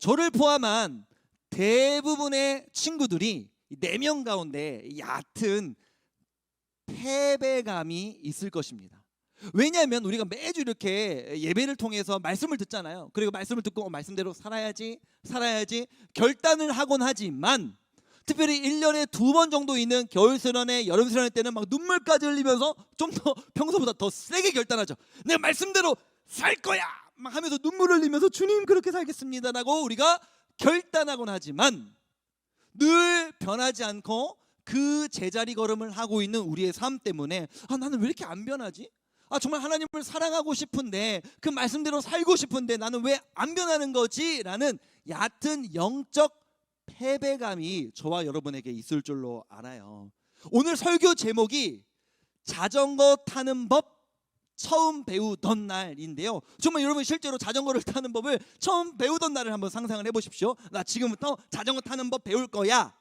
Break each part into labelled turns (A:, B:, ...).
A: 저를 포함한 대부분의 친구들이 4명 가운데 얕은 패배감이 있을 것입니다. 왜냐하면 우리가 매주 이렇게 예배를 통해서 말씀을 듣잖아요. 그리고 말씀을 듣고 말씀대로 살아야지 결단을 하곤 하지만, 특별히 1년에 2번 정도 있는 겨울수련회, 여름수련회 때는 막 눈물까지 흘리면서 좀 더 평소보다 더 세게 결단하죠. 내가 말씀대로 살 거야 막 하면서 눈물 흘리면서 주님 그렇게 살겠습니다라고 우리가 결단하곤 하지만, 늘 변하지 않고 그 제자리 걸음을 하고 있는 우리의 삶 때문에 나는 왜 이렇게 안 변하지? 정말 하나님을 사랑하고 싶은데, 그 말씀대로 살고 싶은데 나는 왜 안 변하는 거지? 라는 얕은 영적 패배감이 저와 여러분에게 있을 줄로 알아요. 오늘 설교 제목이 자전거 타는 법 처음 배우던 날인데요. 정말 여러분 실제로 자전거를 타는 법을 처음 배우던 날을 한번 상상을 해보십시오. 나 지금부터 자전거 타는 법 배울 거야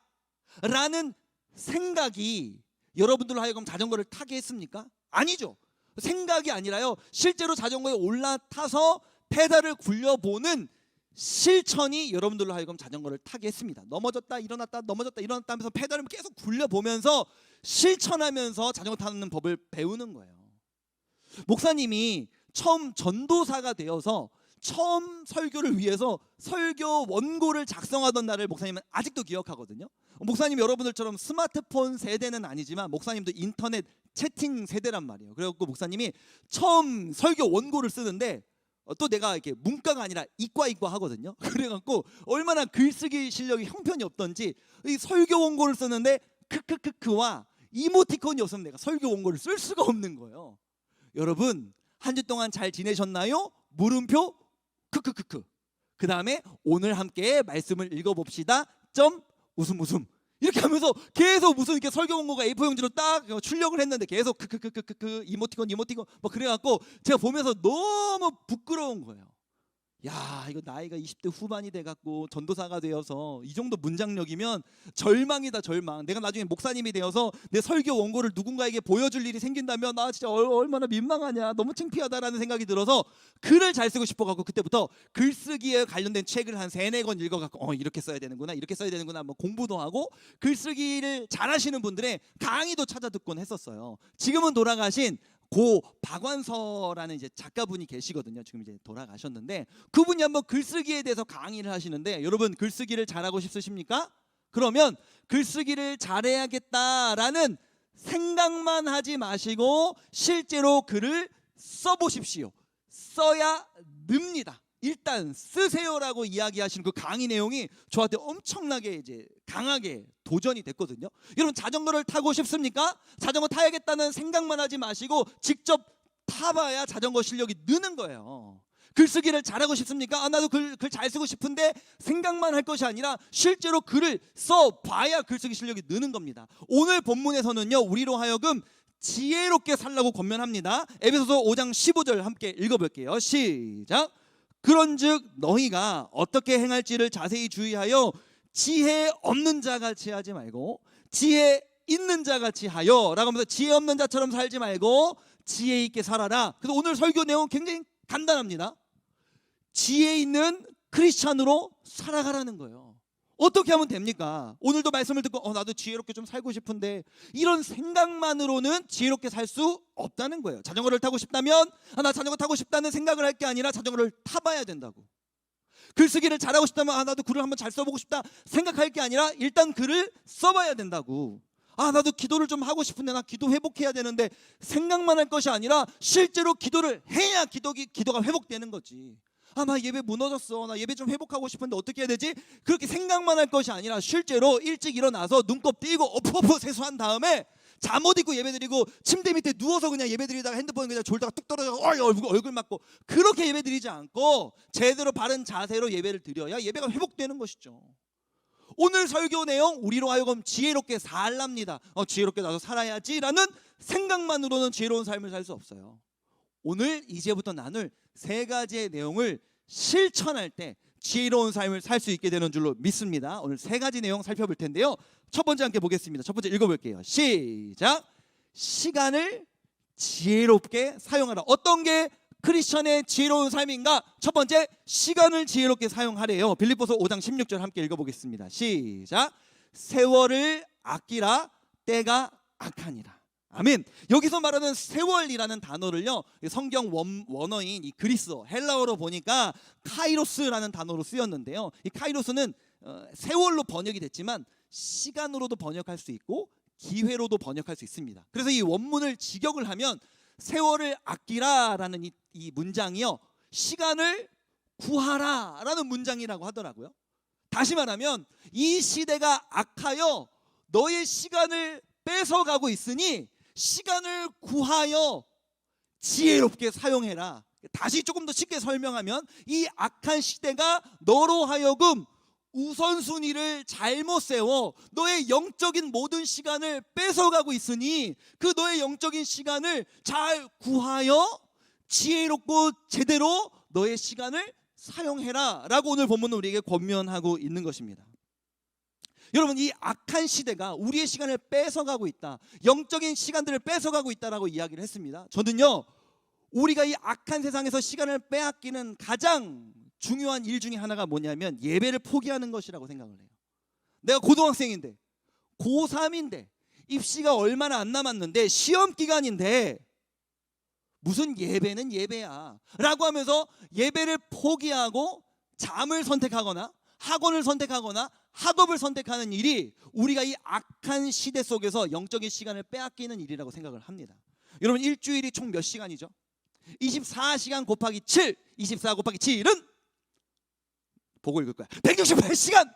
A: 라는 생각이 여러분들로 하여금 자전거를 타게 했습니까? 아니죠. 생각이 아니라요, 실제로 자전거에 올라타서 페달을 굴려보는 실천이 여러분들로 하여금 자전거를 타게 했습니다. 넘어졌다 일어났다 넘어졌다 일어났다 하면서 페달을 계속 굴려보면서 실천하면서 자전거 타는 법을 배우는 거예요. 목사님이 처음 전도사가 되어서 처음 설교를 위해서 설교 원고를 작성하던 날을 목사님은 아직도 기억하거든요. 목사님 여러분들처럼 스마트폰 세대는 아니지만 목사님도 인터넷 채팅 세대란 말이에요. 그래갖고 목사님이 처음 설교 원고를 쓰는데, 또 내가 이렇게 문과가 아니라 이과 하거든요. 그래갖고 얼마나 글쓰기 실력이 형편이 없던지 이 설교 원고를 쓰는데 크크크크와 이모티콘이 없으면 내가 설교 원고를 쓸 수가 없는 거예요. 여러분 한 주 동안 잘 지내셨나요? 물음표 크크크크. 그 다음에 오늘 함께 말씀을 읽어봅시다. 점 웃음 이렇게 하면서 계속 무슨 이렇게 설교 원고가 A4 용지로 딱 출력을 했는데 계속 크크크크크 이모티콘 뭐 그래갖고 제가 보면서 너무 부끄러운 거예요. 야, 이거 나이가 20대 후반이 돼갖고 전도사가 되어서 이 정도 문장력이면 절망이다, 절망. 내가 나중에 목사님이 되어서 내 설교 원고를 누군가에게 보여줄 일이 생긴다면 나 진짜 얼마나 민망하냐, 너무 창피하다라는 생각이 들어서 글을 잘 쓰고 싶어갖고 그때부터 글쓰기에 관련된 책을 한 3-4권 읽어갖고 이렇게 써야 되는구나 뭐 공부도 하고 글쓰기를 잘하시는 분들의 강의도 찾아 듣곤 했었어요. 지금은 돌아가신 고 박완서라는 이제 작가분이 계시거든요. 지금 이제 돌아가셨는데 그분이 한번 글쓰기에 대해서 강의를 하시는데, 여러분 글쓰기를 잘하고 싶으십니까? 그러면 글쓰기를 잘해야겠다라는 생각만 하지 마시고 실제로 글을 써보십시오. 써야 늡니다. 일단 쓰세요라고 이야기하시는 그 강의 내용이 저한테 엄청나게 이제 강하게 도전이 됐거든요. 여러분 자전거를 타고 싶습니까? 자전거 타야겠다는 생각만 하지 마시고 직접 타봐야 자전거 실력이 느는 거예요. 글쓰기를 잘하고 싶습니까? 나도 글 잘 쓰고 싶은데 생각만 할 것이 아니라 실제로 글을 써봐야 글쓰기 실력이 느는 겁니다. 오늘 본문에서는요, 우리로 하여금 지혜롭게 살라고 권면합니다. 에베소서 5장 15절 함께 읽어볼게요. 시작. 그런즉 너희가 어떻게 행할지를 자세히 주의하여 지혜 없는 자같이 하지 말고 지혜 있는 자같이 하여 라고 하면서 지혜 없는 자처럼 살지 말고 지혜 있게 살아라. 그래서 오늘 설교 내용은 굉장히 간단합니다. 지혜 있는 크리스찬으로 살아가라는 거예요. 어떻게 하면 됩니까? 오늘도 말씀을 듣고 나도 지혜롭게 좀 살고 싶은데, 이런 생각만으로는 지혜롭게 살 수 없다는 거예요. 자전거를 타고 싶다면 나 자전거 타고 싶다는 생각을 할 게 아니라 자전거를 타봐야 된다고. 글쓰기를 잘하고 싶다면 나도 글을 한번 잘 써보고 싶다 생각할 게 아니라 일단 글을 써봐야 된다고. 나도 기도를 좀 하고 싶은데 나 기도 회복해야 되는데 생각만 할 것이 아니라 실제로 기도를 해야 기도가 회복되는 거지. 나 예배 무너졌어, 나 예배 좀 회복하고 싶은데 어떻게 해야 되지? 그렇게 생각만 할 것이 아니라 실제로 일찍 일어나서 눈곱 띄고 어퍼 세수한 다음에 잠옷 입고 예배드리고 침대 밑에 누워서 그냥 예배드리다가 핸드폰 그냥 졸다가 뚝 떨어져 얼굴 맞고 그렇게 예배드리지 않고 제대로 바른 자세로 예배를 드려야 예배가 회복되는 것이죠. 오늘 설교 내용, 우리로 하여금 지혜롭게 살랍니다. 지혜롭게 나도 살아야지라는 생각만으로는 지혜로운 삶을 살 수 없어요. 오늘 이제부터 나눌 3가지의 내용을 실천할 때 지혜로운 삶을 살 수 있게 되는 줄로 믿습니다. 오늘 3가지 내용 살펴볼 텐데요. 첫 번째 함께 보겠습니다. 첫 번째 읽어볼게요. 시작. 시간을 지혜롭게 사용하라. 어떤 게 크리스천의 지혜로운 삶인가? 첫 번째, 시간을 지혜롭게 사용하래요. 빌립보서 5장 16절 함께 읽어보겠습니다. 시작. 세월을 아끼라, 때가 악하니라. 아멘. 여기서 말하는 세월이라는 단어를요, 성경 원어인 이 그리스어 헬라어로 보니까 카이로스라는 단어로 쓰였는데요, 이 카이로스는 세월로 번역이 됐지만 시간으로도 번역할 수 있고 기회로도 번역할 수 있습니다. 그래서 이 원문을 직역을 하면 세월을 아끼라라는 이 문장이요, 시간을 구하라라는 문장이라고 하더라고요. 다시 말하면 이 시대가 악하여 너의 시간을 뺏어가고 있으니 시간을 구하여 지혜롭게 사용해라. 다시 조금 더 쉽게 설명하면 이 악한 시대가 너로 하여금 우선순위를 잘못 세워 너의 영적인 모든 시간을 뺏어가고 있으니 그 너의 영적인 시간을 잘 구하여 지혜롭고 제대로 너의 시간을 사용해라 라고 오늘 본문은 우리에게 권면하고 있는 것입니다. 여러분, 이 악한 시대가 우리의 시간을 뺏어가고 있다, 영적인 시간들을 뺏어가고 있다라고 이야기를 했습니다. 저는요, 우리가 이 악한 세상에서 시간을 빼앗기는 가장 중요한 일 중에 하나가 뭐냐면 예배를 포기하는 것이라고 생각을 해요. 내가 고등학생인데, 고3인데, 입시가 얼마나 안 남았는데, 시험 기간인데 무슨 예배는 예배야 라고 하면서 예배를 포기하고 잠을 선택하거나 학원을 선택하거나 학업을 선택하는 일이 우리가 이 악한 시대 속에서 영적인 시간을 빼앗기는 일이라고 생각을 합니다. 여러분, 일주일이 총 몇 시간이죠? 24시간 곱하기 7, 24 곱하기 7은 보고 읽을 거야. 168시간!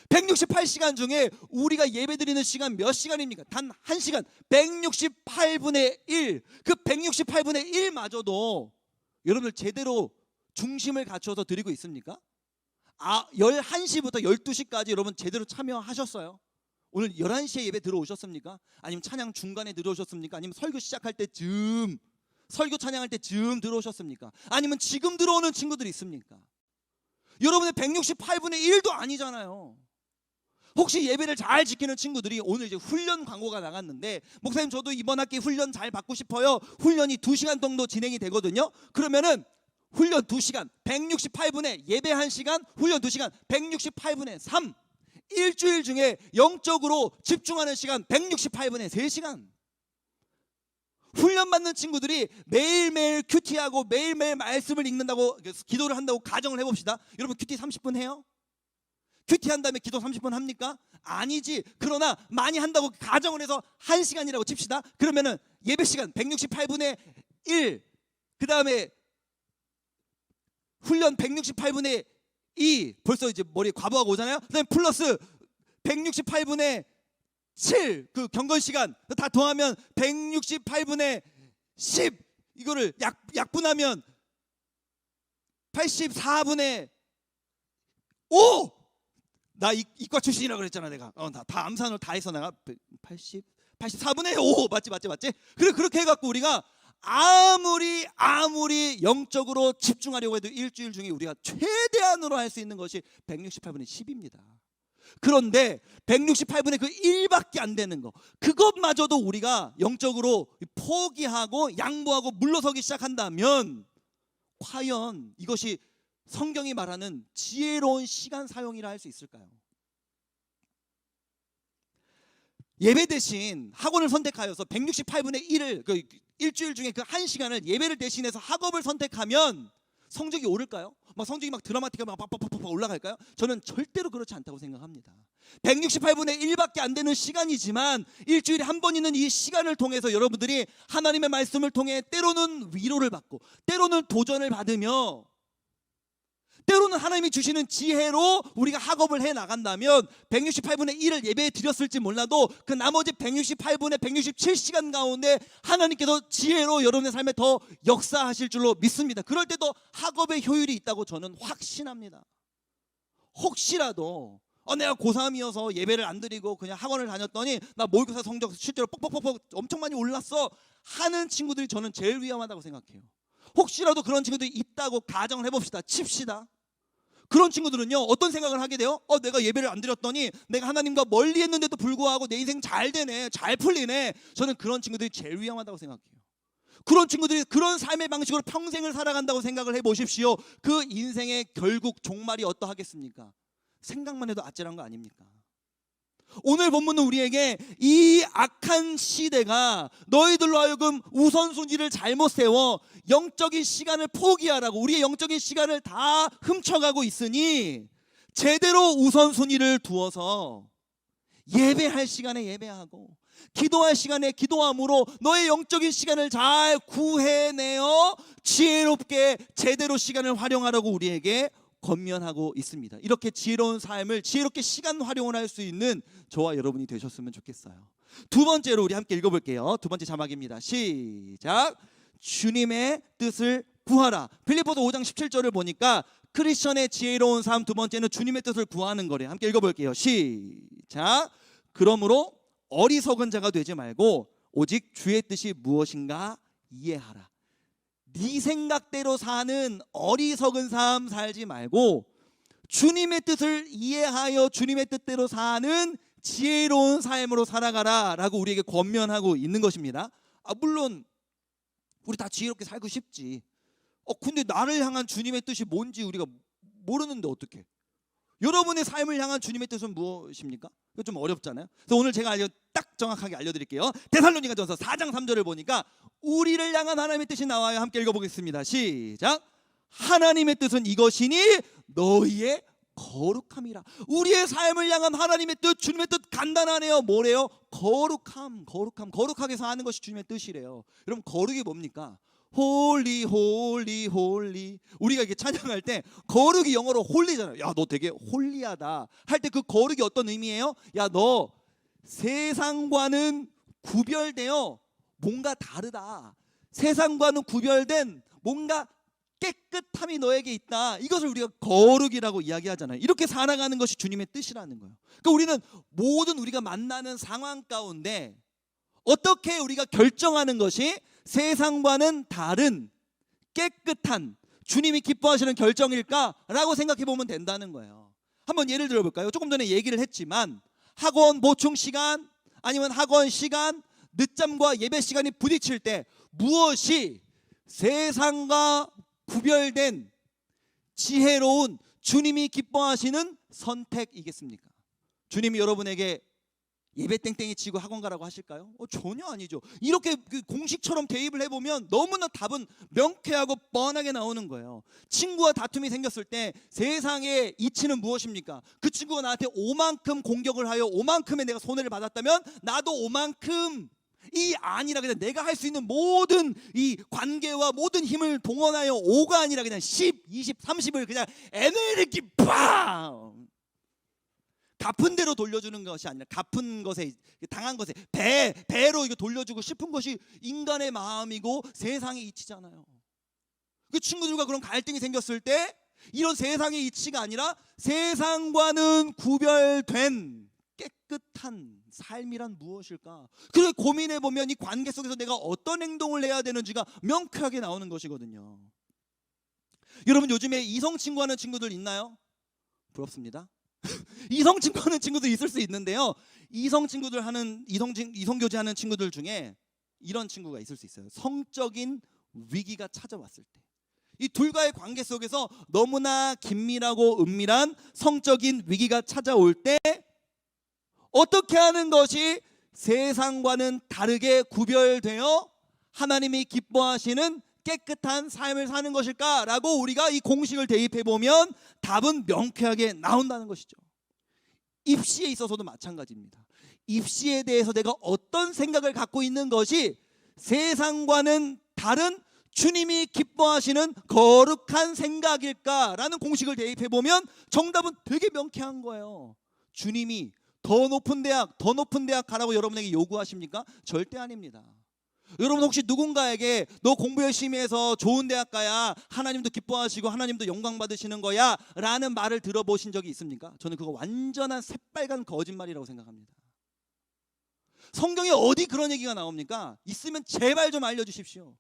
A: 168시간 중에 우리가 예배드리는 시간 몇 시간입니까? 단 1시간, 168분의 1. 그 168분의 1마저도 여러분들 제대로 중심을 갖춰서 드리고 있습니까? 11시부터 12시까지 여러분 제대로 참여하셨어요? 오늘 11시에 예배 들어오셨습니까? 아니면 찬양 중간에 들어오셨습니까? 아니면 설교 시작할 때쯤, 설교 찬양할 때쯤 들어오셨습니까? 아니면 지금 들어오는 친구들이 있습니까? 여러분의 168분의 1도 아니잖아요. 혹시 예배를 잘 지키는 친구들이 오늘 이제 훈련 광고가 나갔는데, 목사님 저도 이번 학기 훈련 잘 받고 싶어요. 훈련이 2시간 정도 진행이 되거든요. 그러면은 훈련 2시간, 168분의 예배 1시간, 훈련 2시간, 168분의 3. 일주일 중에 영적으로 집중하는 시간 168분의 3시간. 훈련받는 친구들이 매일매일 큐티하고 매일매일 말씀을 읽는다고, 기도를 한다고 가정을 해봅시다. 여러분, 큐티 30분 해요? 큐티 한 다음에 기도 30분 합니까? 아니지. 그러나 많이 한다고 가정을 해서 1시간이라고 칩시다. 그러면은 예배 시간 168분의 1, 그 다음에 훈련 168분의 2, 벌써 이제 머리에 과부하가 오잖아요. 그다음에 플러스 168분의 7, 그 경건 시간 다 더하면 168분의 10, 이거를 약분하면 84분의 5. 나 이과 출신이라고 그랬잖아 내가. 다 암산을 다 해서 내가 84분의 5 맞지? 그래, 그렇게 해갖고 우리가 아무리 영적으로 집중하려고 해도 일주일 중에 우리가 최대한으로 할 수 있는 것이 168분의 10입니다. 그런데 168분의 그 1밖에 안 되는 거, 그것마저도 우리가 영적으로 포기하고 양보하고 물러서기 시작한다면 과연 이것이 성경이 말하는 지혜로운 시간 사용이라 할 수 있을까요? 예배 대신 학원을 선택하여서 168분의 1을 일주일 중에 그 1시간을 예배를 대신해서 학업을 선택하면 성적이 오를까요? 성적이 드라마틱하게 팍팍팍팍 올라갈까요? 저는 절대로 그렇지 않다고 생각합니다. 168분의 1밖에 안 되는 시간이지만 일주일에 한 번 있는 이 시간을 통해서 여러분들이 하나님의 말씀을 통해 때로는 위로를 받고, 때로는 도전을 받으며, 때로는 하나님이 주시는 지혜로 우리가 학업을 해 나간다면 168분의 1을 예배에 드렸을지 몰라도 그 나머지 168분의 167시간 가운데 하나님께서 지혜로 여러분의 삶에 더 역사하실 줄로 믿습니다. 그럴 때도 학업의 효율이 있다고 저는 확신합니다. 혹시라도 내가 고3이어서 예배를 안 드리고 그냥 학원을 다녔더니 나 모의고사 성적 실제로 뻑뻑뻑뻑 엄청 많이 올랐어 하는 친구들이 저는 제일 위험하다고 생각해요. 혹시라도 그런 친구들이 있다고 가정을 해봅시다. 칩시다. 그런 친구들은요, 어떤 생각을 하게 돼요? 내가 예배를 안 드렸더니 내가 하나님과 멀리 했는데도 불구하고 내 인생 잘 되네, 잘 풀리네. 저는 그런 친구들이 제일 위험하다고 생각해요. 그런 친구들이 그런 삶의 방식으로 평생을 살아간다고 생각을 해보십시오. 그 인생의 결국 종말이 어떠하겠습니까? 생각만 해도 아찔한 거 아닙니까? 오늘 본문은 우리에게 이 악한 시대가 너희들로 하여금 우선순위를 잘못 세워 영적인 시간을 포기하라고, 우리의 영적인 시간을 다 훔쳐가고 있으니 제대로 우선순위를 두어서 예배할 시간에 예배하고 기도할 시간에 기도함으로 너의 영적인 시간을 잘 구해내어 지혜롭게 제대로 시간을 활용하라고 우리에게 권면하고 있습니다. 이렇게 지혜로운 삶을 지혜롭게 시간 활용을 할 수 있는 저와 여러분이 되셨으면 좋겠어요. 두 번째로 우리 함께 읽어볼게요. 두 번째 자막입니다. 시작. 주님의 뜻을 구하라. 빌립보서 5장 17절을 보니까 크리스천의 지혜로운 삶 두 번째는 주님의 뜻을 구하는 거래요. 함께 읽어볼게요. 시작. 그러므로 어리석은 자가 되지 말고 오직 주의 뜻이 무엇인가 이해하라. 네 생각대로 사는 어리석은 삶 살지 말고 주님의 뜻을 이해하여 주님의 뜻대로 사는 지혜로운 삶으로 살아가라 라고 우리에게 권면하고 있는 것입니다. 물론 우리 다 지혜롭게 살고 싶지. 근데 나를 향한 주님의 뜻이 뭔지 우리가 모르는데 어떡해? 여러분의 삶을 향한 주님의 뜻은 무엇입니까? 이거 좀 어렵잖아요. 그래서 오늘 제가 딱 정확하게 알려드릴게요. 데살로니가전서 4장 3절을 보니까 우리를 향한 하나님의 뜻이 나와요. 함께 읽어보겠습니다. 시작. 하나님의 뜻은 이것이니 너희의 거룩함이라. 우리의 삶을 향한 하나님의 뜻, 주님의 뜻 간단하네요. 뭐래요? 거룩함. 거룩하게 사는 것이 주님의 뜻이래요. 여러분, 거룩이 뭡니까? 홀리 홀리 홀리. 우리가 이렇게 찬양할 때 거룩이 영어로 홀리잖아요. 야, 너 되게 홀리하다 할 때 그 거룩이 어떤 의미예요? 야, 너 세상과는 구별되어 뭔가 다르다. 세상과는 구별된 뭔가 깨끗함이 너에게 있다. 이것을 우리가 거룩이라고 이야기하잖아요. 이렇게 살아가는 것이 주님의 뜻이라는 거예요. 그러니까 우리는 모든 우리가 만나는 상황 가운데 어떻게 우리가 결정하는 것이 세상과는 다른 깨끗한 주님이 기뻐하시는 결정일까라고 생각해 보면 된다는 거예요. 한번 예를 들어볼까요? 조금 전에 얘기를 했지만 학원 보충 시간 아니면 학원 시간, 늦잠과 예배 시간이 부딪힐 때 무엇이 세상과 구별된 지혜로운 주님이 기뻐하시는 선택이겠습니까? 주님이 여러분에게 예배 땡땡이 치고 학원 가라고 하실까요? 전혀 아니죠. 이렇게 공식처럼 대입을 해보면 너무나 답은 명쾌하고 뻔하게 나오는 거예요. 친구와 다툼이 생겼을 때 세상의 이치는 무엇입니까? 그 친구가 나한테 오만큼 공격을 하여 오만큼의 내가 손해를 받았다면 나도 오만큼 이 아니라 그냥 내가 할 수 있는 모든 이 관계와 모든 힘을 동원하여 5가 아니라 그냥 10, 20, 30을 그냥 에너지 팡! 갚은 대로 돌려주는 것이 아니라 갚은 것에 당한 것에 배로 이거 돌려주고 싶은 것이 인간의 마음이고 세상의 이치잖아요. 그 친구들과 그런 갈등이 생겼을 때 이런 세상의 이치가 아니라 세상과는 구별된 깨끗한 삶이란 무엇일까? 그래 고민해 보면 이 관계 속에서 내가 어떤 행동을 해야 되는지가 명쾌하게 나오는 것이거든요. 여러분, 요즘에 이성 친구하는 친구들 있나요? 부럽습니다. 이성 친구하는 친구도 있을 수 있는데요. 이성 교제 하는 친구들 중에 이런 친구가 있을 수 있어요. 성적인 위기가 찾아왔을 때, 이 둘과의 관계 속에서 너무나 긴밀하고 은밀한 성적인 위기가 찾아올 때 어떻게 하는 것이 세상과는 다르게 구별되어 하나님이 기뻐하시는 깨끗한 삶을 사는 것일까라고 우리가 이 공식을 대입해 보면 답은 명쾌하게 나온다는 것이죠. 입시에 있어서도 마찬가지입니다. 입시에 대해서 내가 어떤 생각을 갖고 있는 것이 세상과는 다른 주님이 기뻐하시는 거룩한 생각일까라는 공식을 대입해 보면 정답은 되게 명쾌한 거예요. 주님이 더 높은 대학 가라고 여러분에게 요구하십니까? 절대 아닙니다. 여러분, 혹시 누군가에게 너 공부 열심히 해서 좋은 대학 가야 하나님도 기뻐하시고 하나님도 영광 받으시는 거야 라는 말을 들어보신 적이 있습니까? 저는 그거 완전한 새빨간 거짓말이라고 생각합니다. 성경에 어디 그런 얘기가 나옵니까? 있으면 제발 좀 알려주십시오.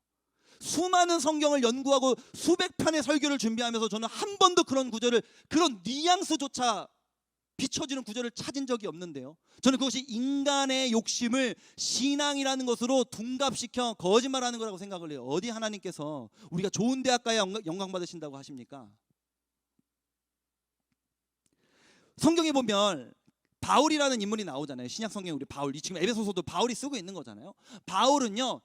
A: 수많은 성경을 연구하고 수백 편의 설교를 준비하면서 저는 한 번도 그런 구절을, 그런 뉘앙스조차 비춰지는 구절을 찾은 적이 없는데요. 저는 그것이 인간의 욕심을 신앙이라는 것으로 둔갑시켜 거짓말하는 거라고 생각을 해요. 어디 하나님께서 우리가 좋은 대학 가야 영광 받으신다고 하십니까? 성경에 보면 바울이라는 인물이 나오잖아요. 신약 성경에 우리 바울, 지금 에베소서도 바울이 쓰고 있는 거잖아요. 바울은요,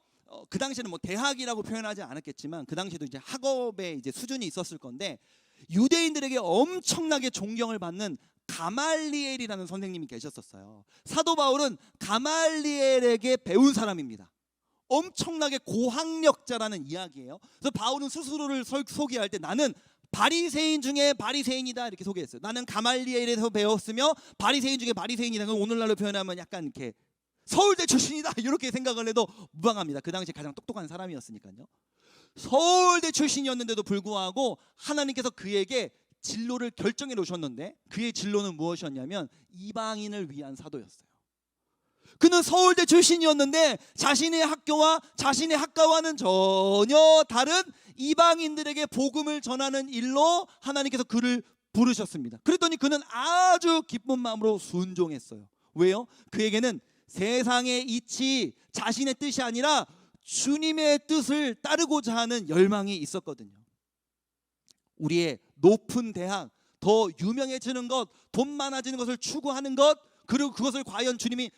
A: 그 당시에는 뭐 대학이라고 표현하지 않았겠지만 그 당시에도 이제 학업의 이제 수준이 있었을 건데 유대인들에게 엄청나게 존경을 받는 가말리엘이라는 선생님이 계셨었어요. 사도 바울은 가말리엘에게 배운 사람입니다. 엄청나게 고학력자라는 이야기예요. 그래서 바울은 스스로를 소개할 때 나는 바리새인 중에 바리새인이다 이렇게 소개했어요. 나는 가말리엘에서 배웠으며 바리새인 중에 바리새인이다. 오늘날로 표현하면 약간 이렇게 서울대 출신이다 이렇게 생각을 해도 무방합니다. 그 당시에 가장 똑똑한 사람이었으니까요. 서울대 출신이었는데도 불구하고 하나님께서 그에게 진로를 결정해 놓으셨는데 그의 진로는 무엇이었냐면 이방인을 위한 사도였어요. 그는 서울대 출신이었는데 자신의 학교와 자신의 학과와는 전혀 다른 이방인들에게 복음을 전하는 일로 하나님께서 그를 부르셨습니다. 그랬더니 그는 아주 기쁜 마음으로 순종했어요. 왜요? 그에게는 세상의 이치, 자신의 뜻이 아니라 주님의 뜻을 따르고자 하는 열망이 있었거든요. 우리의 높은 대학, 더 유명해지는 것, 돈 많아지는 것을 추구하는 것, 그리고 그것을 과연 주님이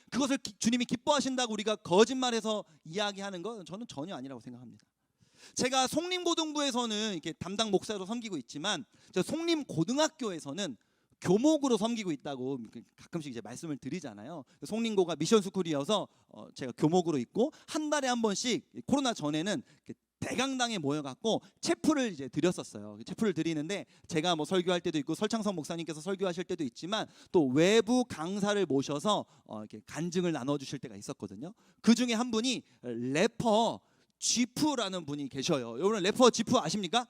A: 기뻐하신다고 우리가 거짓말해서 이야기하는 건 저는 전혀 아니라고 생각합니다. 제가 송림고등부에서는 이렇게 담당 목사로 섬기고 있지만 송림고등학교에서는 교목으로 섬기고 있다고 가끔씩 이제 말씀을 드리잖아요. 송림고가 미션스쿨이어서 제가 교목으로 있고 한 달에 한 번씩 코로나 전에는 대강당에 모여갖고 체프를 이제 드렸었어요. 체프를 드리는데 제가 뭐 설교할 때도 있고 설창성 목사님께서 설교하실 때도 있지만 또 외부 강사를 모셔서 이렇게 간증을 나눠주실 때가 있었거든요. 그 중에 한 분이 래퍼 지프라는 분이 계셔요. 여러분 래퍼 지프 아십니까?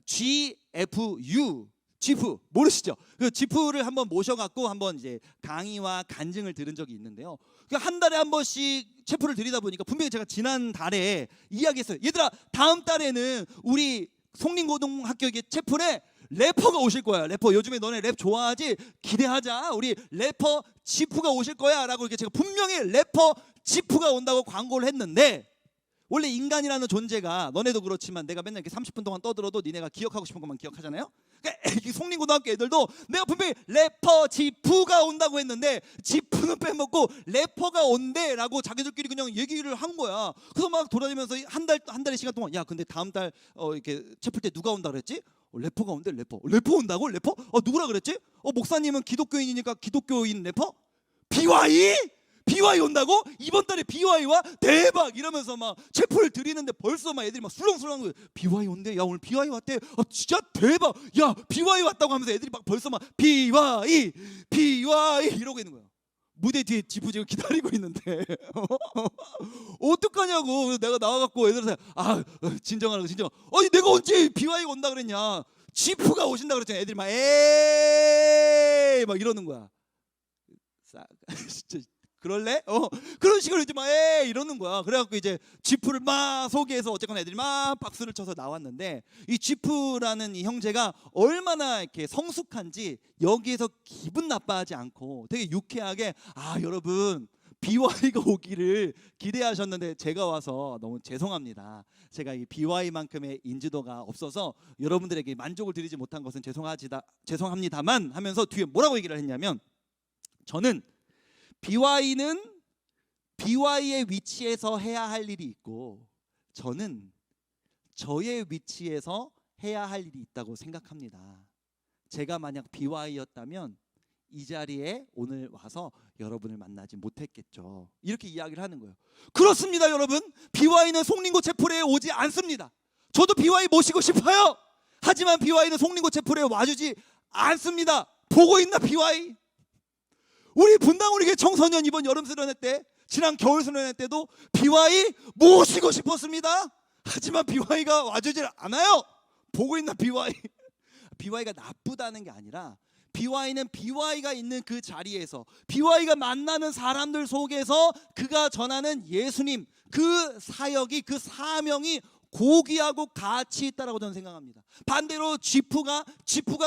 A: GFU 지프 모르시죠? 그 지프를 한번 모셔갖고 한번 이제 강의와 간증을 들은 적이 있는데요. 한 달에 한 번씩 체프를 드리다 보니까 분명히 제가 지난 달에 이야기했어요. 얘들아 다음 달에는 우리 송림고등학교에 체프에 래퍼가 오실 거야. 래퍼 요즘에 너네 랩 좋아하지? 기대하자. 우리 래퍼 지프가 오실 거야 라고 이렇게 제가 분명히 래퍼 지프가 온다고 광고를 했는데 원래 인간이라는 존재가 너네도 그렇지만 내가 맨날 이렇게 30분 동안 떠들어도 니네가 기억하고 싶은 것만 기억하잖아요. 그러니까 송림고등학교 애들도 내가 분명히 래퍼 지프가 온다고 했는데 지프는 빼먹고 래퍼가 온대라고 자기들끼리 그냥 얘기를 한 거야. 그래서 막 돌아다니면서 한 달의 시간 동안 야 근데 다음 달 이렇게 체플 때 누가 온다 그랬지? 래퍼가 온대. 래퍼 온다고? 래퍼? 누구라 그랬지? 목사님은 기독교인이니까 기독교인 래퍼? BY 온다고? 이번 달에 BY와 대박 이러면서 막 체포를 드리는데 벌써 막 애들이 막 술렁술렁한 거예요. BY 온대. 야 오늘 BY 왔대. 진짜 대박. 야 BY 왔다고 하면서 애들이 막 벌써 막 BY 이러고 있는 거야. 무대 뒤에 지프 지금 기다리고 있는데 어떡하냐고. 내가 나와갖고 애들한테 진정하라고 진정. 아니 내가 언제 BY가 온다 그랬냐. 지프가 오신다 그랬잖아. 애들이 막 에이 막 이러는 거야. 진짜 그럴래? 그런 식으로 이제 막 이러는 거야. 그래갖고 이제 지프를 막 소개해서 어쨌거나 애들이 막 박수를 쳐서 나왔는데 이 지프라는 이 형제가 얼마나 이렇게 성숙한지 여기에서 기분 나빠하지 않고 되게 유쾌하게 여러분 BY가 오기를 기대하셨는데 제가 와서 너무 죄송합니다. 제가 이 BY만큼의 인지도가 없어서 여러분들에게 만족을 드리지 못한 것은 죄송합니다만 하면서 뒤에 뭐라고 얘기를 했냐면 저는 BY는 BY의 위치에서 해야 할 일이 있고 저는 저의 위치에서 해야 할 일이 있다고 생각합니다. 제가 만약 BY였다면 이 자리에 오늘 와서 여러분을 만나지 못했겠죠. 이렇게 이야기를 하는 거예요. 그렇습니다 여러분. BY는 송림고 채플에 오지 않습니다. 저도 BY 모시고 싶어요. 하지만 BY는 송림고 채플에 와주지 않습니다. 보고 있나 BY? 우리 분당우리교회 청소년 이번 여름 수련회 때 지난 겨울 수련회 때도 BY 모시고 싶었습니다. 하지만 BY가 와주질 않아요. 보고 있나 BY? BY가 나쁘다는 게 아니라 BY는 BY가 있는 그 자리에서 BY가 만나는 사람들 속에서 그가 전하는 예수님 그 사역이 그 사명이 고귀하고 가치 있다라고 저는 생각합니다. 반대로 지프가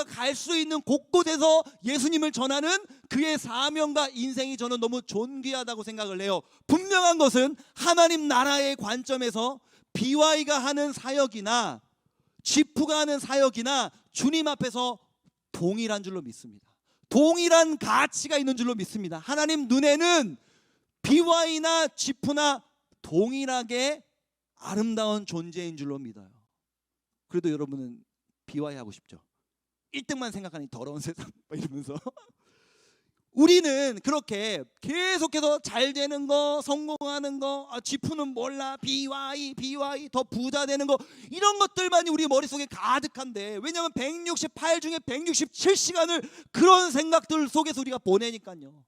A: 갈 수 있는 곳곳에서 예수님을 전하는 그의 사명과 인생이 저는 너무 존귀하다고 생각을 해요. 분명한 것은 하나님 나라의 관점에서 BY가 하는 사역이나 지프가 하는 사역이나 주님 앞에서 동일한 줄로 믿습니다. 동일한 가치가 있는 줄로 믿습니다. 하나님 눈에는 BY나 지프나 동일하게 아름다운 존재인 줄로 믿어요. 그래도 여러분은 BY 하고 싶죠? 1등만 생각하니 더러운 세상 이러면서 우리는 그렇게 계속해서 잘 되는 거, 성공하는 거, 지프는 몰라, BY 더 부자 되는 거, 이런 것들만이 우리 머릿속에 가득한데, 왜냐하면 168 중에 167시간을 그런 생각들 속에서 우리가 보내니까요.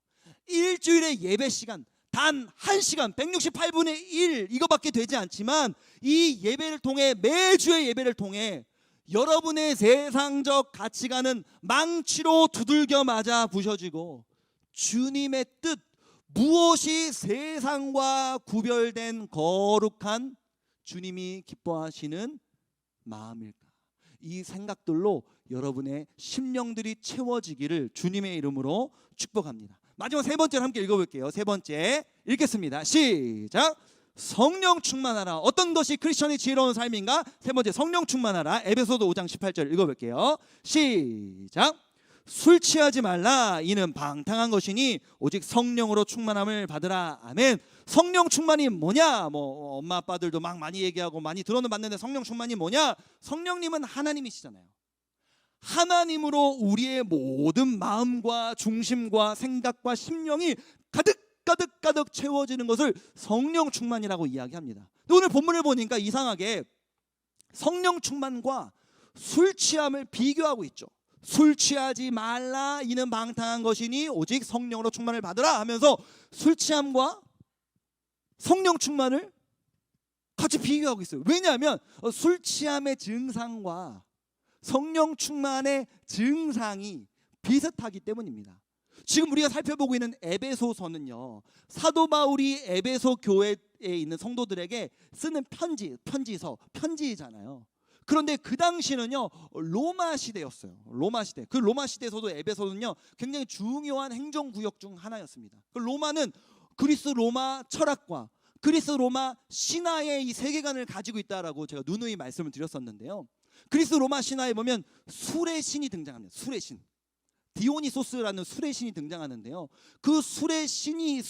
A: 일주일의 예배 시간 단 1시간 168분의 1 이거밖에 되지 않지만, 이 예배를 통해, 매주의 예배를 통해 여러분의 세상적 가치관은 망치로 두들겨 맞아 부셔지고, 주님의 뜻, 무엇이 세상과 구별된 거룩한 주님이 기뻐하시는 마음일까, 이 생각들로 여러분의 심령들이 채워지기를 주님의 이름으로 축복합니다. 마지막 세 번째를 함께 읽어볼게요. 세 번째 읽겠습니다. 시작. 성령 충만하라. 어떤 것이 크리스천의 지혜로운 삶인가? 세 번째, 성령 충만하라. 에베소서 5장 18절 읽어볼게요. 시작. 술 취하지 말라. 이는 방탕한 것이니 오직 성령으로 충만함을 받으라. 아멘. 성령 충만이 뭐냐? 뭐 엄마 아빠들도 막 많이 얘기하고 많이 들어는 봤는데, 성령 충만이 뭐냐? 성령님은 하나님이시잖아요. 하나님으로 우리의 모든 마음과 중심과 생각과 심령이 가득 채워지는 것을 성령 충만이라고 이야기합니다. 근데 오늘 본문을 보니까 이상하게 성령 충만과 술 취함을 비교하고 있죠. 술 취하지 말라. 이는 방탕한 것이니 오직 성령으로 충만을 받으라 하면서 술 취함과 성령 충만을 같이 비교하고 있어요. 왜냐하면 술 취함의 증상과 성령 충만의 증상이 비슷하기 때문입니다. 지금 우리가 살펴보고 있는 에베소서는요, 사도 바울이 에베소 교회에 있는 성도들에게 쓰는 편지잖아요. 그런데 그 당시는요, 로마 시대였어요. 로마 시대. 그 로마 시대에서도 에베소는요, 굉장히 중요한 행정구역 중 하나였습니다. 그 로마는 그리스 로마 철학과 그리스 로마 신화의 이 세계관을 가지고 있다라고 제가 누누이 말씀을 드렸었는데요. 그리스 로마 신화에 보면 술의 신이 등장합니다. 술의 신. 디오니소스라는 술의 신이 등장하는데요. 그 술의 신이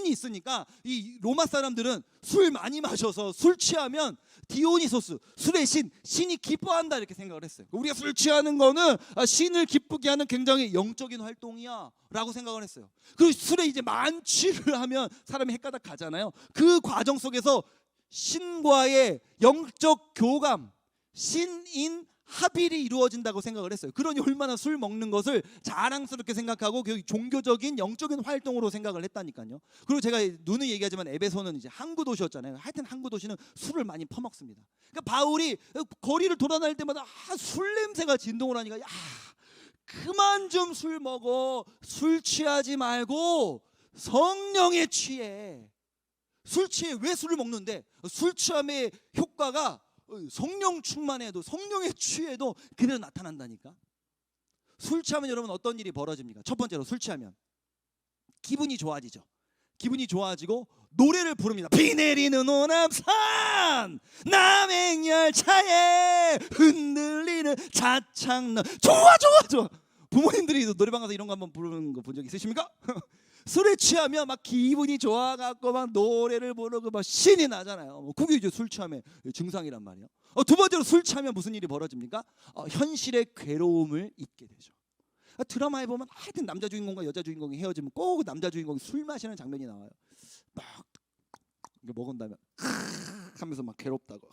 A: 있으니까 이 로마 사람들은 술 많이 마셔서 술 취하면 디오니소스, 술의 신이 기뻐한다 이렇게 생각을 했어요. 우리가 술 취하는 거는 신을 기쁘게 하는 굉장히 영적인 활동이야 라고 생각을 했어요. 그리고 술에 이제 만취를 하면 사람이 헷가닥 가잖아요. 그 과정 속에서 신과의 영적 교감, 신인 합일이 이루어진다고 생각을 했어요. 그러니 얼마나 술 먹는 것을 자랑스럽게 생각하고 종교적인 영적인 활동으로 생각을 했다니까요. 그리고 제가 누누이 얘기하지만 에베소는 이제 항구 도시였잖아요. 하여튼 항구 도시는 술을 많이 퍼먹습니다. 그러니까 바울이 거리를 돌아다닐 때마다 술 냄새가 진동을 하니까, 야, 그만 좀 술 먹어. 술 취하지 말고 성령에 취해. 술 취해. 왜 술을 먹는데? 술 취함의 효과가 성령 충만해도, 성령에 취해도 그대로 나타난다니까. 술 취하면 여러분 어떤 일이 벌어집니까? 첫 번째로 술 취하면 기분이 좋아지죠. 기분이 좋아지고 노래를 부릅니다. 비 내리는 오남산 남행열차에 흔들리는 자창로. 좋아. 부모님들이 노래방 가서 이런 거 한번 부르는 거 본 적 있으십니까? 술에 취하면 막 기분이 좋아갖고 막 노래를 부르고 막 신이 나잖아요. 그게 이제 술 취함의 증상이란 말이에요. 두 번째로 술 취하면 무슨 일이 벌어집니까? 현실의 괴로움을 잊게 되죠. 드라마에 보면 하여튼 남자 주인공과 여자 주인공이 헤어지면 꼭 남자 주인공이 술 마시는 장면이 나와요. 막 먹은 다음에 하면서 막 괴롭다고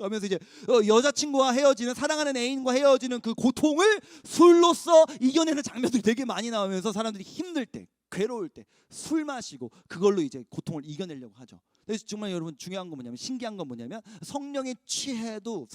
A: 하면서 이제 여자친구와 헤어지는, 사랑하는 애인과 헤어지는 그 고통을 술로써 이겨내는 장면들이 되게 많이 나오면서 사람들이 힘들 때, 괴로울 때 술 마시고 그걸로 이제 고통을 이겨내려고 하죠. 그래서 정말 여러분 중요한 건 뭐냐면, 신기한 건 뭐냐면, 성령에 취해도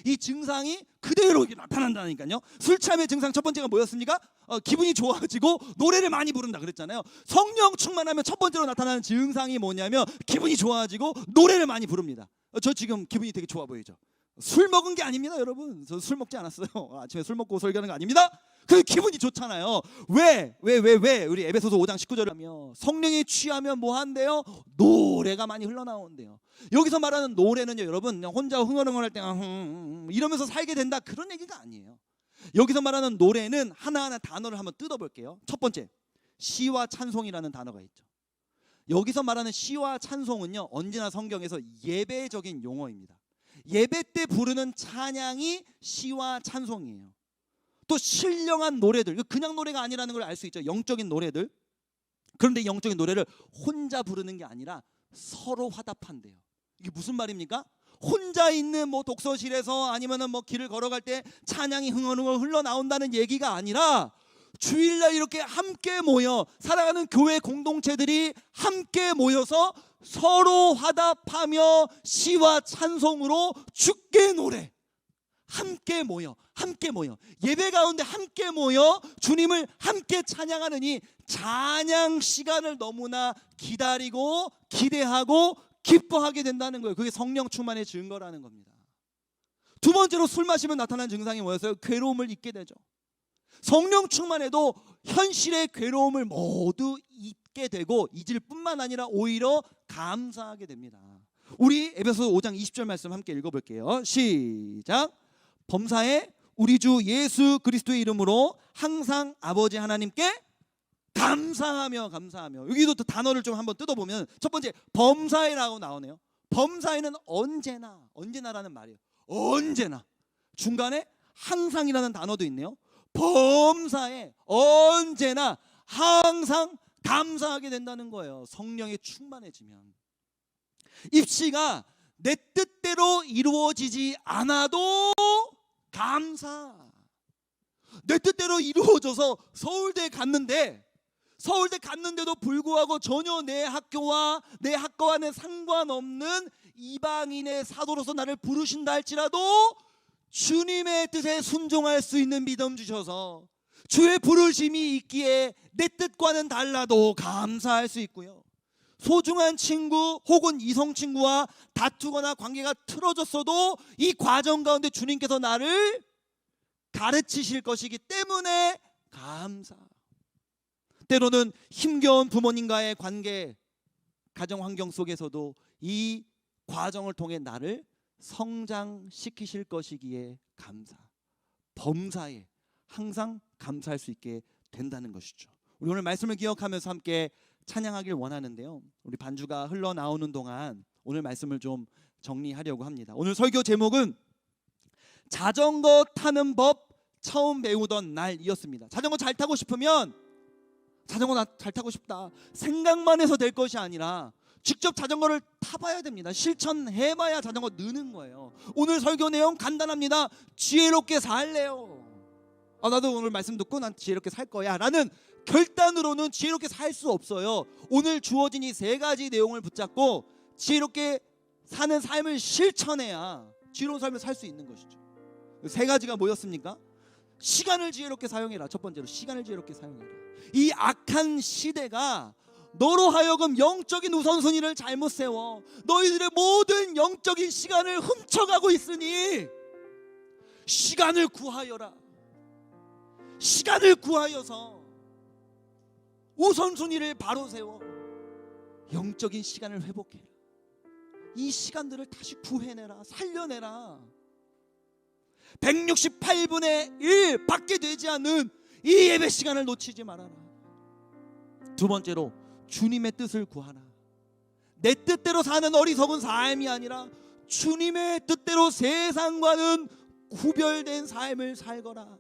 A: 이 증상이 그대로 나타난다니까요. 술 취함의 증상 첫 번째가 뭐였습니까? 기분이 좋아지고 노래를 많이 부른다 그랬잖아요. 성령 충만하면 첫 번째로 나타나는 증상이 뭐냐면 기분이 좋아지고 노래를 많이 부릅니다. 저 지금 기분이 되게 좋아 보이죠? 술 먹은 게 아닙니다, 여러분. 저 술 먹지 않았어요. 아침에 술 먹고 설교하는 거 아닙니다. 그 기분이 좋잖아요. 왜 우리 에베소서 5장 19절을 하며 성령에 취하면 뭐 한대요? 노래가 많이 흘러나온대요. 여기서 말하는 노래는요, 여러분 그냥 혼자 흥얼흥얼할 때 이러면서 살게 된다 그런 얘기가 아니에요. 여기서 말하는 노래는 하나하나 단어를 한번 뜯어볼게요. 첫 번째, 시와 찬송이라는 단어가 있죠. 여기서 말하는 시와 찬송은요, 언제나 성경에서 예배적인 용어입니다. 예배 때 부르는 찬양이 시와 찬송이에요. 또 신령한 노래들, 그냥 노래가 아니라는 걸 알 수 있죠. 영적인 노래들. 그런데 이 영적인 노래를 혼자 부르는 게 아니라 서로 화답한대요. 이게 무슨 말입니까? 혼자 있는 뭐 독서실에서 아니면은 뭐 길을 걸어갈 때 찬양이 흥얼흥얼 흘러나온다는 얘기가 아니라 주일날 이렇게 함께 모여 살아가는 교회 공동체들이 함께 모여서 서로 화답하며 시와 찬송으로 주께 노래, 함께 모여 예배 가운데 함께 모여 주님을 함께 찬양하는 이 찬양 시간을 너무나 기다리고 기대하고 기뻐하게 된다는 거예요. 그게 성령 충만의 증거라는 겁니다. 두 번째로 술 마시면 나타나는 증상이 뭐였어요? 괴로움을 잊게 되죠. 성령 충만해도 현실의 괴로움을 모두 잊게 되고 잊을 뿐만 아니라 오히려 감사하게 됩니다. 우리 에베소서 5장 20절 말씀 함께 읽어볼게요. 시작. 범사에 우리 주 예수 그리스도의 이름으로 항상 아버지 하나님께 감사하며. 여기도 또 단어를 좀 한번 뜯어보면 첫 번째 범사에라고 나오네요. 범사에는 언제나라는 말이에요. 언제나. 중간에 항상이라는 단어도 있네요. 범사에 언제나 항상 감사하게 된다는 거예요. 성령에 충만해지면 입시가 내 뜻대로 이루어지지 않아도 감사. 내 뜻대로 이루어져서 서울대에 갔는데도 불구하고 전혀 내 학교와 내 학과와는 상관없는 이방인의 사도로서 나를 부르신다 할지라도 주님의 뜻에 순종할 수 있는 믿음 주셔서 주의 부르심이 있기에 내 뜻과는 달라도 감사할 수 있고요. 소중한 친구 혹은 이성 친구와 다투거나 관계가 틀어졌어도 이 과정 가운데 주님께서 나를 가르치실 것이기 때문에 감사. 때로는 힘겨운 부모님과의 관계, 가정 환경 속에서도 이 과정을 통해 나를 성장시키실 것이기에 감사. 범사에 항상 감사할 수 있게 된다는 것이죠. 우리 오늘 말씀을 기억하면서 함께 찬양하길 원하는데요, 우리 반주가 흘러나오는 동안 오늘 말씀을 좀 정리하려고 합니다. 오늘 설교 제목은 자전거 타는 법 처음 배우던 날이었습니다. 자전거 잘 타고 싶으면 자전거 잘 타고 싶다 생각만 해서 될 것이 아니라 직접 자전거를 타봐야 됩니다. 실천해봐야 자전거 느는 거예요. 오늘 설교 내용 간단합니다. 지혜롭게 살래요. 나도 오늘 말씀 듣고 난 지혜롭게 살 거야 라는 결단으로는 지혜롭게 살 수 없어요. 오늘 주어진 이 세 가지 내용을 붙잡고 지혜롭게 사는 삶을 실천해야 지혜로운 삶을 살 수 있는 것이죠. 세 가지가 뭐였습니까? 시간을 지혜롭게 사용해라. 첫 번째로 시간을 지혜롭게 사용해라. 이 악한 시대가 너로 하여금 영적인 우선순위를 잘못 세워 너희들의 모든 영적인 시간을 훔쳐가고 있으니 시간을 구하여라. 시간을 구하여서 우선순위를 바로 세워 영적인 시간을 회복해라. 이 시간들을 다시 구해내라. 살려내라. 168분의 1 밖에 되지 않는 이 예배 시간을 놓치지 말아라. 두 번째로 주님의 뜻을 구하라. 내 뜻대로 사는 어리석은 삶이 아니라 주님의 뜻대로 세상과는 구별된 삶을 살거라.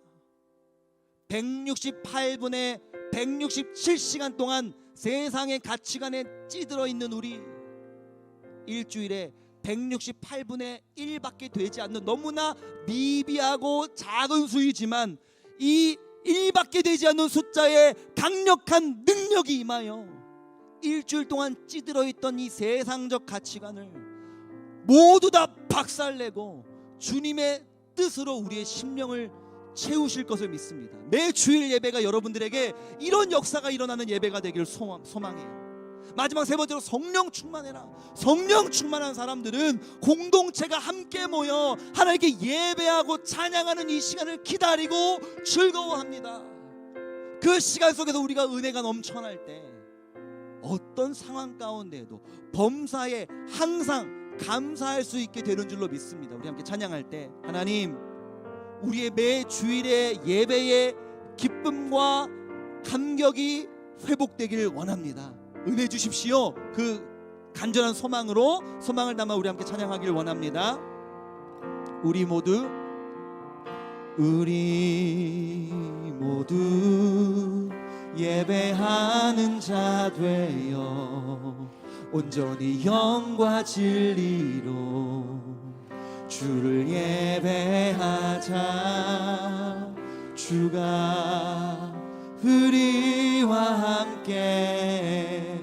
A: 168분의 167시간 동안 세상의 가치관에 찌들어 있는 우리, 일주일에 168분의 1밖에 되지 않는 너무나 미비하고 작은 수이지만 이 1밖에 되지 않는 숫자에 강력한 능력이 임하여 일주일 동안 찌들어 있던 이 세상적 가치관을 모두 다 박살내고 주님의 뜻으로 우리의 심령을 채우실 것을 믿습니다. 매 주일 예배가 여러분들에게 이런 역사가 일어나는 예배가 되기를 소망해요. 마지막 세 번째로 성령 충만해라. 성령 충만한 사람들은 공동체가 함께 모여 하나님께 예배하고 찬양하는 이 시간을 기다리고 즐거워합니다. 그 시간 속에서 우리가 은혜가 넘쳐날 때 어떤 상황 가운데에도 범사에 항상 감사할 수 있게 되는 줄로 믿습니다. 우리 함께 찬양할 때 하나님, 우리의 매 주일의 예배의 기쁨과 감격이 회복되길 원합니다. 은혜 주십시오. 그 간절한 소망으로 소망을 담아 우리 함께 찬양하길 원합니다. 우리 모두 예배하는 자 되어 온전히 영과 진리로 주를 예배하자. 주가 우리와 함께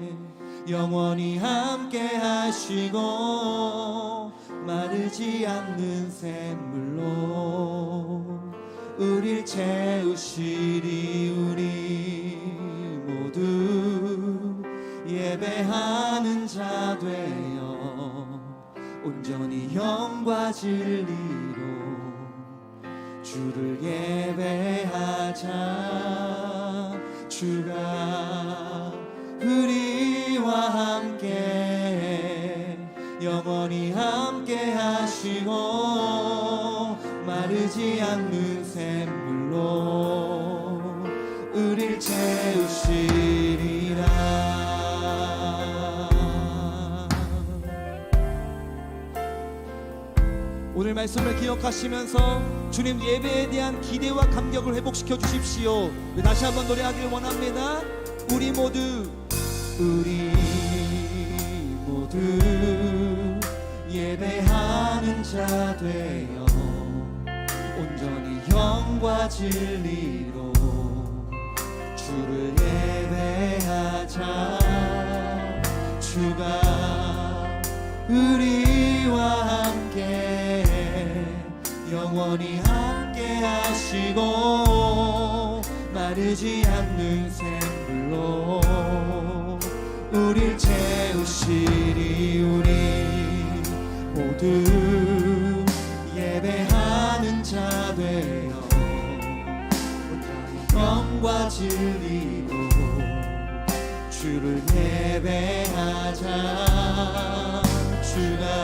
A: 영원히 함께 하시고 마르지 않는 샘물로 우릴 채우시리. 우리 모두 예배하는 자 되어 온전히 영과 진리로 주를 예배하자. 주가 우리와 함께 영원히 함께 하시고 마르지 않는 샘물로 우릴 채우시리라. 오늘 말씀을 기억하시면서 주님 예배에 대한 기대와 감격을 회복시켜 주십시오. 다시 한번 노래하길 원합니다. 우리 모두 예배하는 자 되어 온전히 영과 진리로 주를 예배하자. 주가 우리와 함께 영원히 함께 하시고 마르지 않는 샘물로 우릴 채우시리. 우리 모두 예배하는 자 되어 온전히 영과 진리로 주를 예배하자. 주가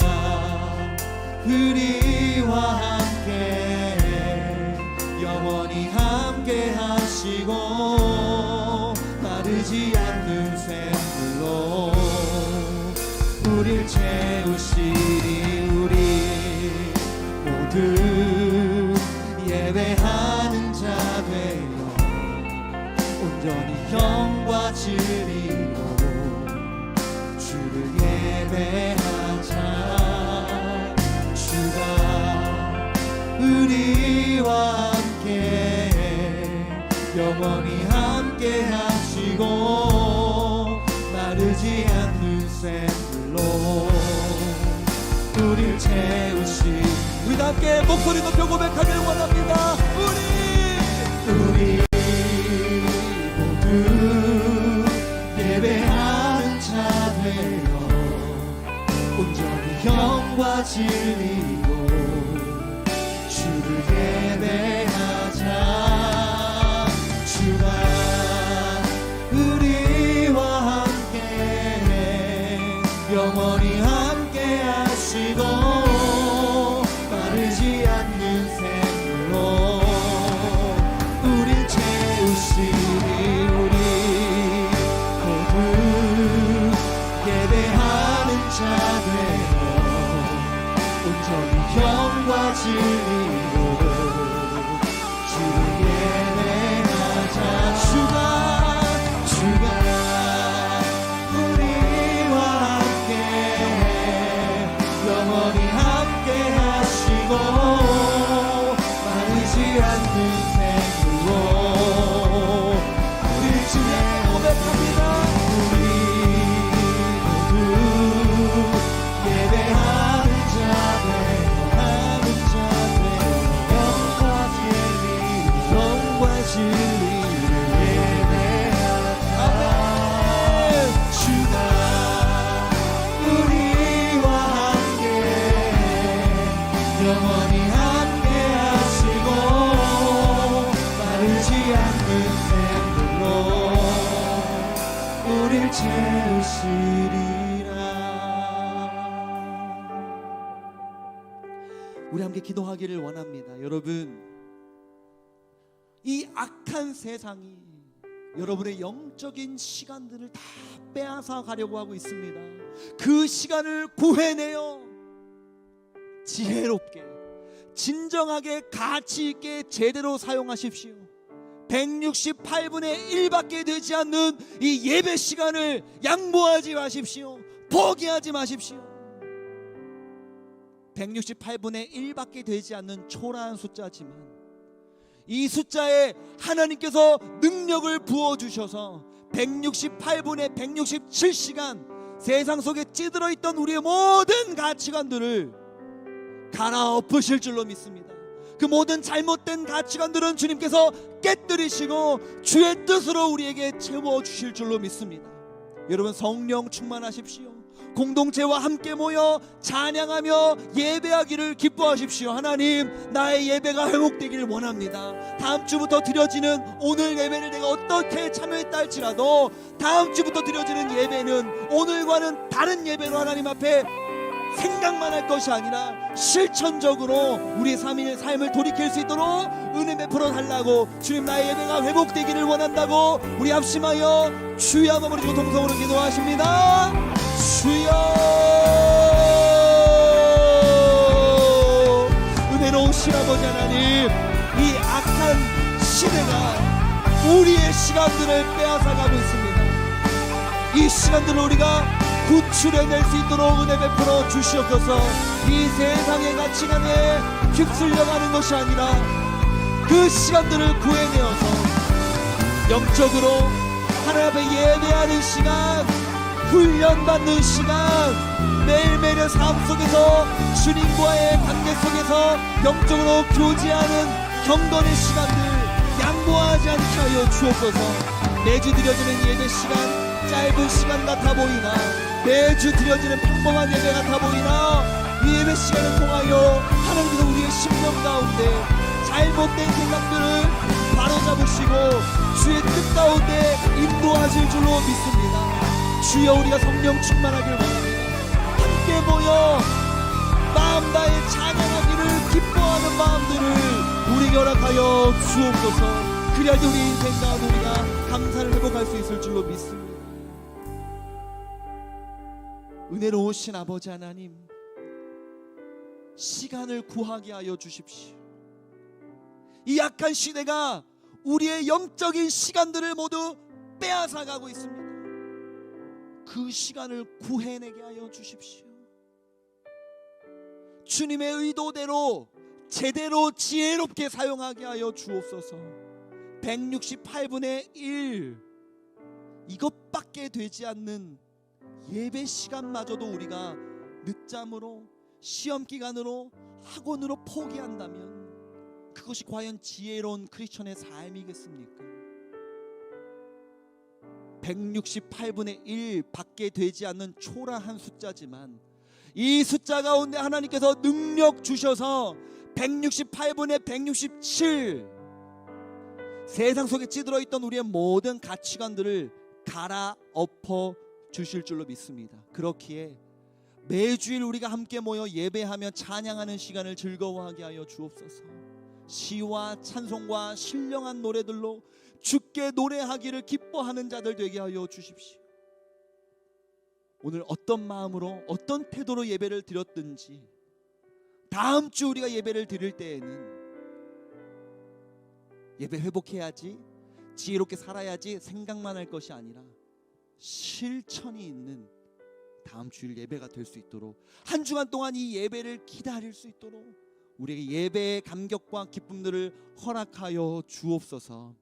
A: 우리와 함께 영원히 함께 하시고 마르지 않는 샘물로 우릴 채우시리. 우리 모두 예배하는 자 되어 온전히 영과 진리로 주를 예배하자. 주가 우리와 함께 영원히 함께 하시고 마르지 않는 샘물로 우릴 채우시. 우리 함께 목소리 높여 고백하길 원합니다. 우리 모두 예배하는 자 되어 온전히 영과 진리로 주를 예배하자. 주가 우리와 함께 영원히 함께 하시고 마르지 않는 샘물로 우릴 채우시리. 우리 모두 예배하는 자 되어 온전히 영과 진리로 주를 예배하자. 주가 우리와 함께 채우시리라. 우리 함께 기도하기를 원합니다. 여러분, 이 악한 세상이 여러분의 영적인 시간들을 다 빼앗아 가려고 하고 있습니다. 그 시간을 구해내어 지혜롭게, 진정하게, 가치 있게 제대로 사용하십시오. 168분의 1밖에 되지 않는 이 예배 시간을 양보하지 마십시오. 포기하지 마십시오. 168분의 1밖에 되지 않는 초라한 숫자지만 이 숫자에 하나님께서 능력을 부어주셔서 168분의 167시간 세상 속에 찌들어 있던 우리의 모든 가치관들을 갈아엎으실 줄로 믿습니다. 그 모든 잘못된 가치관들은 주님께서 깨뜨리시고 주의 뜻으로 우리에게 채워주실 줄로 믿습니다. 여러분, 성령 충만하십시오. 공동체와 함께 모여 찬양하며 예배하기를 기뻐하십시오. 하나님, 나의 예배가 회복되기를 원합니다. 다음 주부터 드려지는 오늘 예배를 내가 어떻게 참여했다 할지라도 다음 주부터 드려지는 예배는 오늘과는 다른 예배로 하나님 앞에 생각만 할 것이 아니라 실천적으로 우리의 3일 삶을 돌이킬 수 있도록 은혜 베풀어 달라고, 주님, 나의 예배가 회복되기를 원한다고 우리 합심하여 주여 한번 부르시고 동성으로 기도하십니다. 주여, 은혜로우신 아버지 하나님, 이 악한 시대가 우리의 시간들을 빼앗아가고 있습니다. 이 시간들을 우리가 구출해낼 수 있도록 은혜 베풀어 주시옵소서. 이 세상의 가치관에 휩쓸려가는 것이 아니라 그 시간들을 구해내어서 영적으로 하나님 앞에 예배하는 시간, 훈련받는 시간, 매일매일의 삶 속에서 주님과의 관계 속에서 영적으로 교제하는 경건의 시간들 양보하지 않게 하여 주옵소서. 매주 드려지는 예배 시간 짧은 시간 같아 보이나, 매주 드려지는 평범한 예배 같아 보이나, 이 예배 시간을 통하여 하나님께서 우리의 심령 가운데 잘못된 생각들을 바로잡으시고 주의 뜻 가운데 인도하실 줄로 믿습니다. 주여, 우리가 성령 충만하길 원합니다. 함께 모여 마음 다해 찬양하기를 기뻐하는 마음들을 우리에게 허락하여 주옵소서. 그래야지 우리 인생 가운데 우리가 감사를 회복할 수 있을 줄로 믿습니다. 은혜로우신 아버지 하나님, 시간을 구하게 하여 주십시오. 이 약한 시대가 우리의 영적인 시간들을 모두 빼앗아가고 있습니다. 그 시간을 구해내게 하여 주십시오. 주님의 의도대로 제대로 지혜롭게 사용하게 하여 주옵소서. 168분의 1 이것밖에 되지 않는 예배 시간마저도 우리가 늦잠으로, 시험 기간으로, 학원으로 포기한다면 그것이 과연 지혜로운 크리스천의 삶이겠습니까? 168분의 1 밖에 되지 않는 초라한 숫자지만 이 숫자 가운데 하나님께서 능력 주셔서 168분의 167 세상 속에 찌들어 있던 우리의 모든 가치관들을 갈아엎어 주실 줄로 믿습니다. 그렇기에 매주일 우리가 함께 모여 예배하며 찬양하는 시간을 즐거워하게 하여 주옵소서. 시와 찬송과 신령한 노래들로 주께 노래하기를 기뻐하는 자들 되게 하여 주십시오. 오늘 어떤 마음으로 어떤 태도로 예배를 드렸든지 다음 주 우리가 예배를 드릴 때에는 예배 회복해야지, 지혜롭게 살아야지 생각만 할 것이 아니라 실천이 있는 다음 주일 예배가 될 수 있도록, 한 주간 동안 이 예배를 기다릴 수 있도록 우리에게 예배의 감격과 기쁨들을 허락하여 주옵소서.